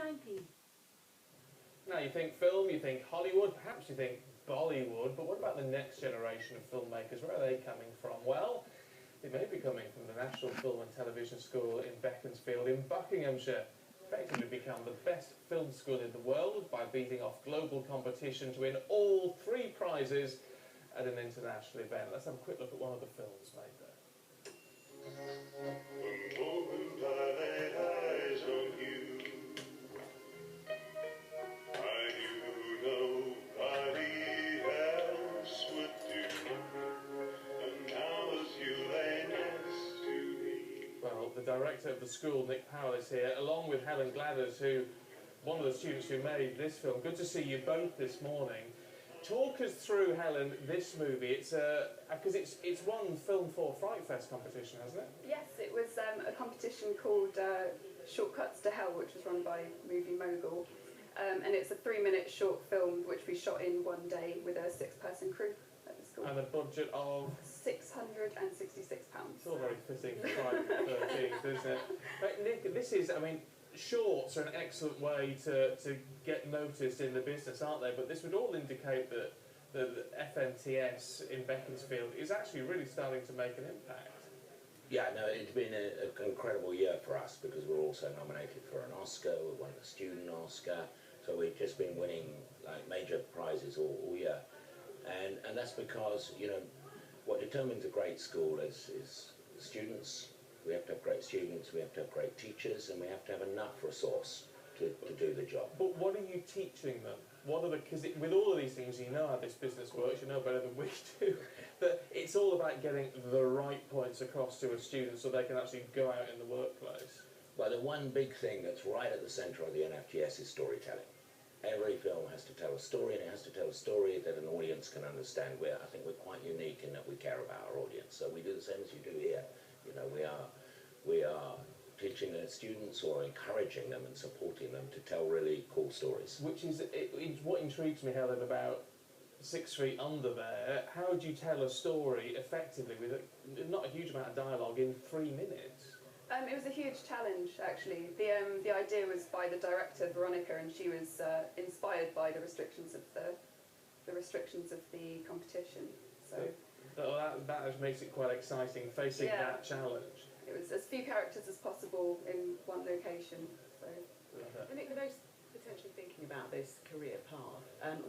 90. Now you think film, you think Hollywood, perhaps you think Bollywood, but what about the next generation of filmmakers? Where are they coming from? Well, they may be coming from the National Film and Television School in Beaconsfield in Buckinghamshire. Effectively become the best film school in the world by beating off global competition to win all 3 prizes at an international event. Let's have a quick look at one of the films made there. The moment I laid eyes on you, I knew nobody else would do, and now as you lay next to me. Well, the director of the school, Nick Powell, is here, along with Helen Gladders, one of the students who made this film. Good to see you both this morning. Talk us through, Helen, this movie. It's because it's won Film 4 Fright Fest competition, hasn't it? Yes, it was a competition called Shortcuts to Hell, which was run by Movie Mogul. And it's a 3-minute short film which we shot in one day with a 6-person crew at the school. And a budget of? £666. It's all very fitting for Friday the 13th, isn't it? But Nick, this is, I mean, shorts are an excellent way to get noticed in the business, aren't they? But this would all indicate that the FNTS in Beaconsfield is actually really starting to make an impact. Yeah, no, it's been an incredible year for us because we're also nominated for an Oscar. We won the student Oscar, so we've just been winning like major prizes all year, and that's because, you know, what determines a great school is students. We have to have great students, we have to have great teachers, and we have to have enough resource to do the job. But what are you teaching them? What are the, because with all of these things, you know how this business works, you know better than we do, that it's all about getting the right points across to a student so they can actually go out in the workplace. Well, the one big thing that's right at the centre of the NFTS is storytelling. Every film has to tell a story, and it has to tell a story that an audience can understand. I think we're quite unique in that we care about our audience. So we do the same as you do here. You know, we are teaching the students or encouraging them and supporting them to tell really cool stories. Which is what intrigues me, Helen, about 6 Feet Under there. How do you tell a story effectively with not a huge amount of dialogue in 3 minutes? It was a huge challenge, actually. The idea was by the director, Veronica, and she was inspired by the restrictions of the competition. So that makes it quite exciting, facing that challenge. It was as few characters as possible in one location. So. And for those potentially thinking about this career path,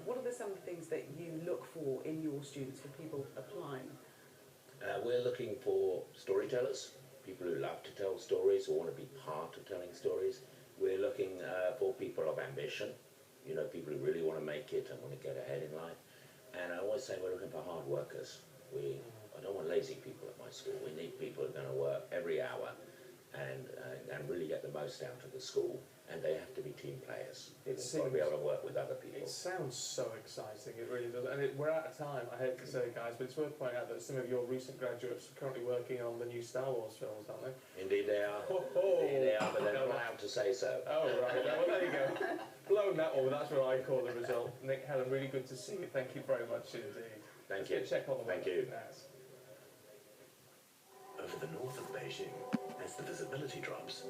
what are some of the things that you look for in your students, for people applying? We're looking for storytellers, people who love to tell stories or want to be part of telling stories. We're looking for people of ambition, you know, people who really want to make it and want to get ahead in life. And I always say we're looking for hard workers. I don't want lazy people at my school. We need people who are going to work every hour and really get the most out of the school. And they have to be team players. They've got to be able to work with other people. It sounds so exciting, it really does. And we're out of time, I hate to say, guys, but it's worth pointing out that some of your recent graduates are currently working on the new Star Wars films, aren't they? Indeed they are. Indeed they are, but they're not allowed to say so. Oh, right. Well, there you go. Blown that one, that's what I call the result. Nick, Helen, really good to see you. Thank you very much indeed. Thank you. Check on the Thank you. Over the north of Beijing, as the visibility drops,